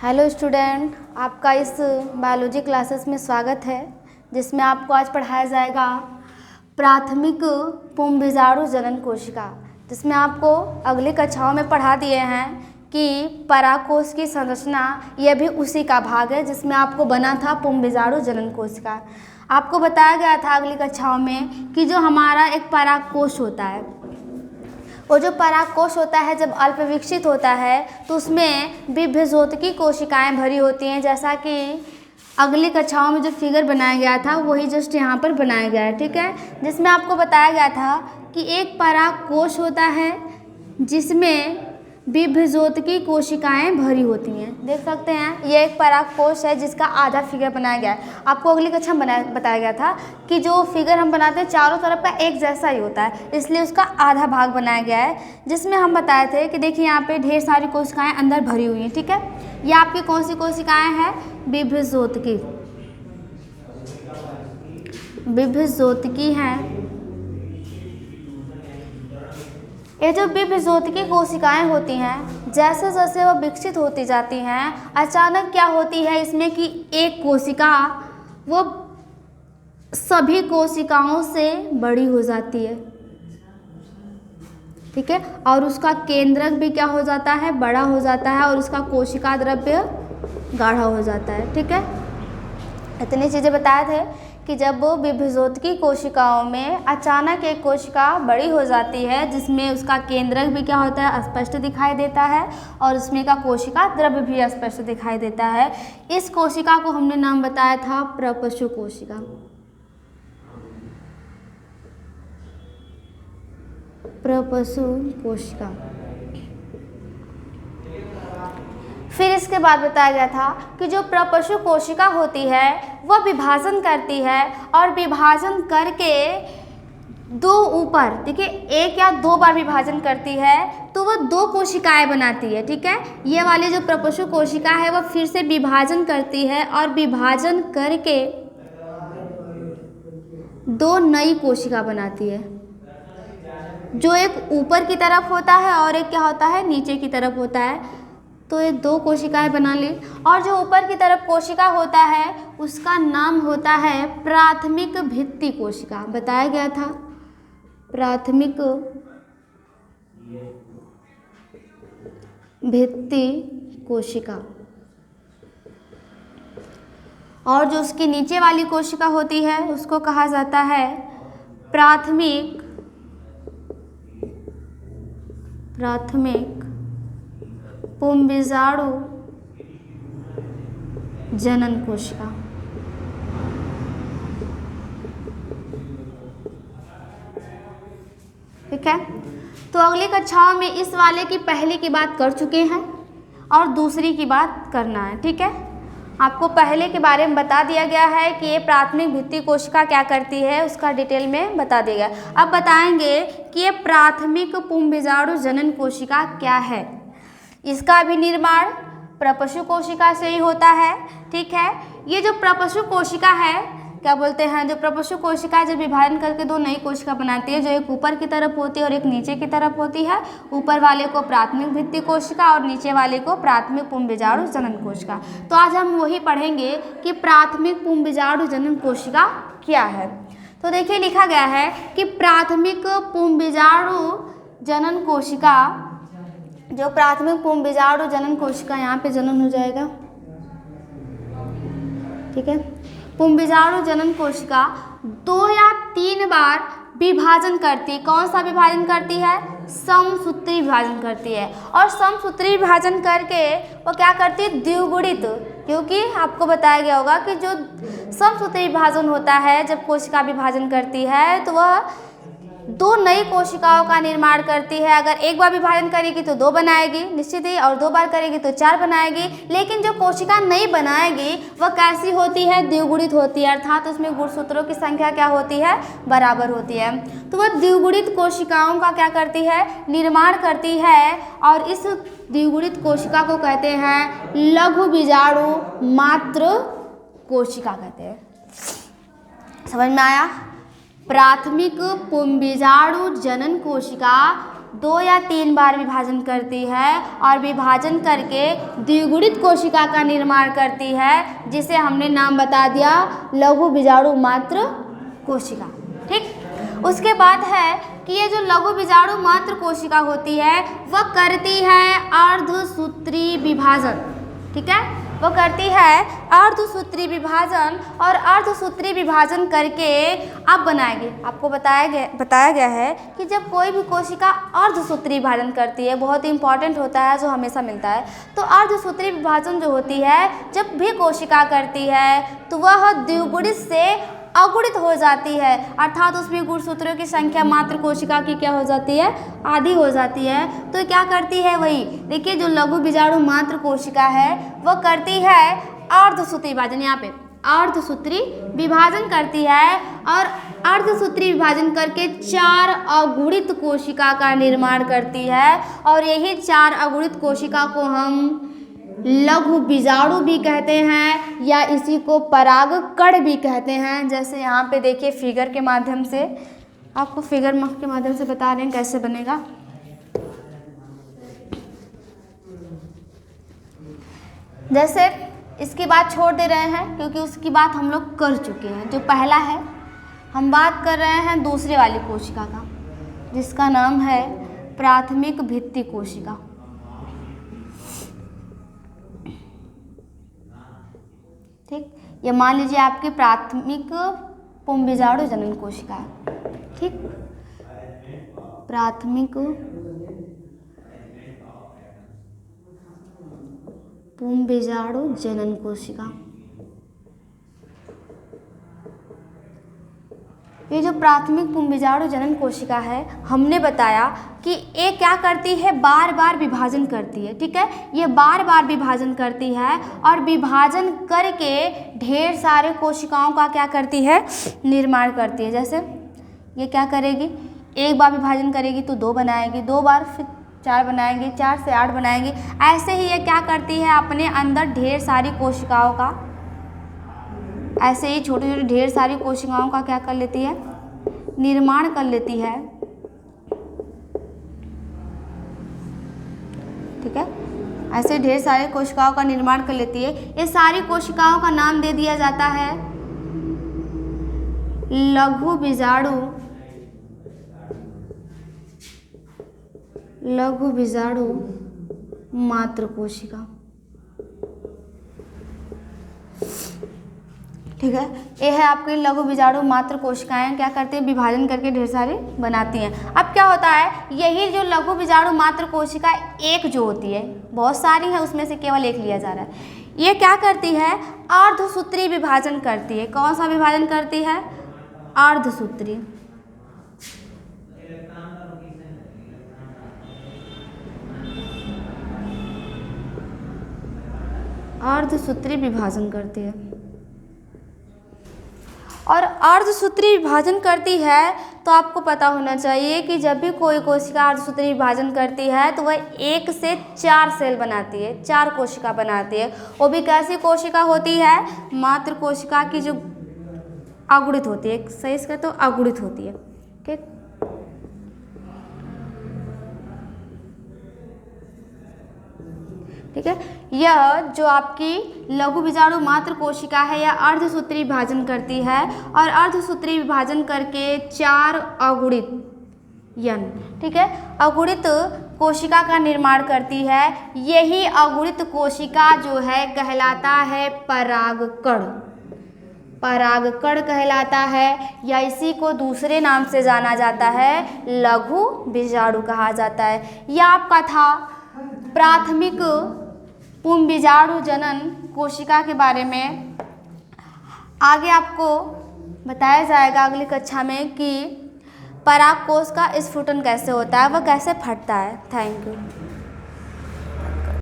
Hello student, आपका इस biology classes में स्वागत है, जिसमें आपको आज पढ़ाया जाएगा प्राथमिक पुंबीजाणु जनन कोशिका, जिसमें आपको अगली कक्षाओं में पढ़ा दिए हैं कि परागकोश की संरचना, यह भी उसी का भाग है जिसमें आपको बना था पुंबीजाणु जनन कोशिका। आपको बताया गया था अगली कक्षाओं में कि जो हमारा एक परागकोश होता है, वो जो परागकोश होता है जब अल्प विकसित होता है तो उसमें विभ्रजोतकी कोशिकाएं भरी होती हैं, जैसा कि अगली कक्षाओं में जो फिगर बनाया गया था वही जस्ट यहाँ पर बनाया गया है। ठीक है, जिसमें आपको बताया गया था कि एक परागकोश होता है जिसमें विभ्रजोतकी कोशिकाएं भरी होती हैं। देख सकते हैं ये एक परागकोश है जिसका आधा फिगर बनाया गया है। आपको अगली कक्षा में बताया गया था कि जो फिगर हम बनाते हैं चारों तरफ का एक जैसा ही होता है, इसलिए उसका आधा भाग बनाया गया है, जिसमें हम बताए थे कि देखिए यहाँ पे ढेर सारी कोशिकाएं अंदर भरी हुई हैं। ठीक है, ये आपकी कौन सी कोशिकाएं हैं? विभ्रजोतकी, विभ्रजोतकी हैं। ये जो विभ्रजोतकी कोशिकाएं होती हैं, जैसे जैसे वो विकसित होती जाती हैं, अचानक क्या होती है इसमें कि एक कोशिका वो सभी कोशिकाओं से बड़ी हो जाती है। ठीक है, और उसका केंद्रक भी क्या हो जाता है? बड़ा हो जाता है, और उसका कोशिका द्रव्य गाढ़ा हो जाता है। ठीक है, इतनी चीज़ें बताए थे कि जब वो विभ्रजोतकी कोशिकाओं में अचानक एक कोशिका बड़ी हो जाती है जिसमें उसका केंद्रक भी क्या होता है? स्पष्ट दिखाई देता है, और उसमें का कोशिका द्रव्य भी स्पष्ट दिखाई देता है। इस कोशिका को हमने नाम बताया था प्रपशु कोशिका। प्रपशु कोशिका। फिर इसके बाद बताया गया था कि जो प्रपशु कोशिका होती है वह विभाजन करती है, और विभाजन करके दो ऊपर, देखिए एक या दो बार विभाजन करती है तो वह दो कोशिकाएं बनाती है। ठीक है, ये वाली जो प्रपशु कोशिका है वह फिर से विभाजन करती है, और विभाजन करके दो नई कोशिका बनाती है, जो एक ऊपर की तरफ होता है और एक क्या होता है? नीचे की तरफ होता है। तो ये दो कोशिकाएं बना ली, और जो ऊपर की तरफ कोशिका होता है उसका नाम होता है प्राथमिक भित्ति कोशिका। बताया गया था प्राथमिक भित्ति कोशिका। और जो उसकी नीचे वाली कोशिका होती है उसको कहा जाता है प्राथमिक पुंबीजाणु जनन कोशिका। ठीक है, तो अगली कक्षाओं में इस वाले की पहले की बात कर चुके हैं और दूसरी की बात करना है। ठीक है, आपको पहले के बारे में बता दिया गया है कि ये प्राथमिक भित्ति कोशिका क्या करती है, उसका डिटेल में बता दिया गया। अब बताएंगे कि ये प्राथमिक पुंबीजाणु जनन कोशिका क्या है। इसका भी निर्माण प्रपशु कोशिका से ही होता है। ठीक है, ये जो प्रपशु कोशिका है, क्या बोलते हैं, जो प्रपशु कोशिका जब विभाजन करके दो नई कोशिका बनाती है, जो एक ऊपर की तरफ होती है और एक नीचे की तरफ होती है। ऊपर वाले को प्राथमिक भित्ति कोशिका और नीचे वाले को प्राथमिक पुंबीजाणु जनन कोशिका। तो आज हम वही पढ़ेंगे कि प्राथमिक पुंबीजाणु जनन कोशिका क्या है। तो देखिए लिखा गया है कि प्राथमिक पुंबीजाणु जनन कोशिका, जो प्राथमिक पुंबीजाणु जनन कोशिका, यहाँ पे जनन हो जाएगा। ठीक है, पुंबीजाणु जनन कोशिका 2 या 3 बार विभाजन करती है। कौन सा विभाजन करती है? समसूत्री विभाजन करती है, और समसूत्री विभाजन करके वो क्या करती है? द्विगुणित, क्योंकि आपको बताया गया होगा कि जो समसूत्री विभाजन होता है, जब कोशिका विभाजन करती है तो वह दो नई कोशिकाओं का निर्माण करती है। अगर एक बार विभाजन करेगी तो 2 बनाएगी निश्चित ही, और 2 बार करेगी तो 4 बनाएगी। लेकिन जो कोशिका नई बनाएगी वह कैसी होती है? द्विगुणित होती है, अर्थात उसमें गुणसूत्रों की संख्या क्या होती है? बराबर होती है। तो वह द्विगुणित कोशिकाओं का क्या करती है? निर्माण करती है, और इस द्विगुणित कोशिका को कहते हैं लघु बीजाणु मात्र कोशिका कहते हैं। समझ में आया? प्राथमिक पुंबीजाणु जनन कोशिका 2 या 3 बार विभाजन करती है और विभाजन करके द्विगुणित कोशिका का निर्माण करती है, जिसे हमने नाम बता दिया लघु बीजाणु मात्र कोशिका। ठीक, उसके बाद है कि ये जो लघु बीजाणु मात्र कोशिका होती है वह करती है अर्धसूत्री विभाजन। ठीक है, वो करती है अर्धसूत्री विभाजन और अर्धसूत्री विभाजन करके आप बनाएंगे। आपको बताया गया है कि जब कोई भी कोशिका अर्धसूत्री विभाजन करती है, बहुत ही इंपॉर्टेंट होता है जो हमेशा मिलता है, तो अर्धसूत्री विभाजन जो होती है जब भी कोशिका करती है तो वह द्विगुणित से अगुणित हो जाती है, अर्थात उसमें गुणसूत्रों की संख्या मात्र कोशिका की क्या हो जाती है, आधी हो जाती है। तो क्या करती है, वही देखिए जो लघु बीजाणु मात्र कोशिका है वह करती है अर्धसूत्री विभाजन। यहाँ पे अर्धसूत्री विभाजन करती है और अर्धसूत्री विभाजन करके 4 अगुणित कोशिका का निर्माण करती है और यही 4 अगुणित कोशिका को हम लघु बीजाणु भी कहते हैं या इसी को परागकण भी कहते हैं। जैसे यहाँ पे देखिए फिगर के माध्यम से, आपको फिगर के माध्यम से बता रहे हैं कैसे बनेगा। जैसे इसकी बात छोड़ दे रहे हैं क्योंकि उसकी बात हम लोग कर चुके हैं। जो पहला है हम बात कर रहे हैं दूसरे वाली कोशिका का, जिसका नाम है प्राथमिक भित्ति कोशिका। ठीक, ये मान लीजिए आपकी प्राथमिक पुंबीजाणु जनन कोशिका है। ठीक, प्राथमिक पुंबीजाणु जनन कोशिका। ये जो प्राथमिक पुंबीजाणु जनन कोशिका है, हमने बताया कि ये क्या करती है, बार बार विभाजन करती है। ठीक है, ये बार बार विभाजन करती है और विभाजन करके ढेर सारे कोशिकाओं का क्या करती है, निर्माण करती है। जैसे ये क्या करेगी, एक बार विभाजन करेगी तो 2 बनाएगी, 2 बार फिर 4 बनाएंगे, 4 से 8 बनाएंगे। ऐसे ही ये क्या करती है, अपने अंदर ढेर सारी कोशिकाओं का, ऐसे ही छोटे छोटे ढेर सारी कोशिकाओं का क्या कर लेती है, निर्माण कर लेती है। ठीक है, ऐसे ढेर सारे कोशिकाओं का निर्माण कर लेती है। ये सारी कोशिकाओं का नाम दे दिया जाता है लघु बीजाणु, लघु बीजाणु मात्र कोशिका। ठीक है, ये है आपकी लघु बीजाणु मात्र कोशिकाएं, क्या करती है, विभाजन करके ढेर सारे बनाती हैं। अब क्या होता है, यही जो लघु बीजाणु मात्र कोशिका एक जो होती है, बहुत सारी है उसमें से केवल एक लिया जा रहा है, ये क्या करती है, अर्धसूत्री विभाजन करती है। कौन सा विभाजन करती है, अर्धसूत्री। अर्धसूत्री विभाजन करती है और अर्धसूत्री विभाजन करती है तो आपको पता होना चाहिए कि जब भी कोई कोशिका अर्धसूत्री विभाजन करती है तो वह 1 से 4 सेल बनाती है, 4 कोशिका बनाती है। वो भी कैसी कोशिका होती है, मात्र कोशिका की जो अगुणित होती है, सही से तो अगुणित होती है। ठीक, ठीक है, यह जो आपकी लघु बीजाणु मात्र कोशिका है यह अर्धसूत्री विभाजन करती है और अर्धसूत्री विभाजन करके 4 अगुणित यन, ठीक है, अगुणित कोशिका का निर्माण करती है। यही अगुणित कोशिका जो है कहलाता है परागकण, परागकण कहलाता है या इसी को दूसरे नाम से जाना जाता है लघु बीजाणु कहा जाता है। यह आपका था प्राथमिक पुंबीजाणु जनन कोशिका के बारे में। आगे आपको बताया जाएगा अगली कक्षा में कि परागकोश का स्फुटन कैसे होता है, वह कैसे फटता है। Thank you.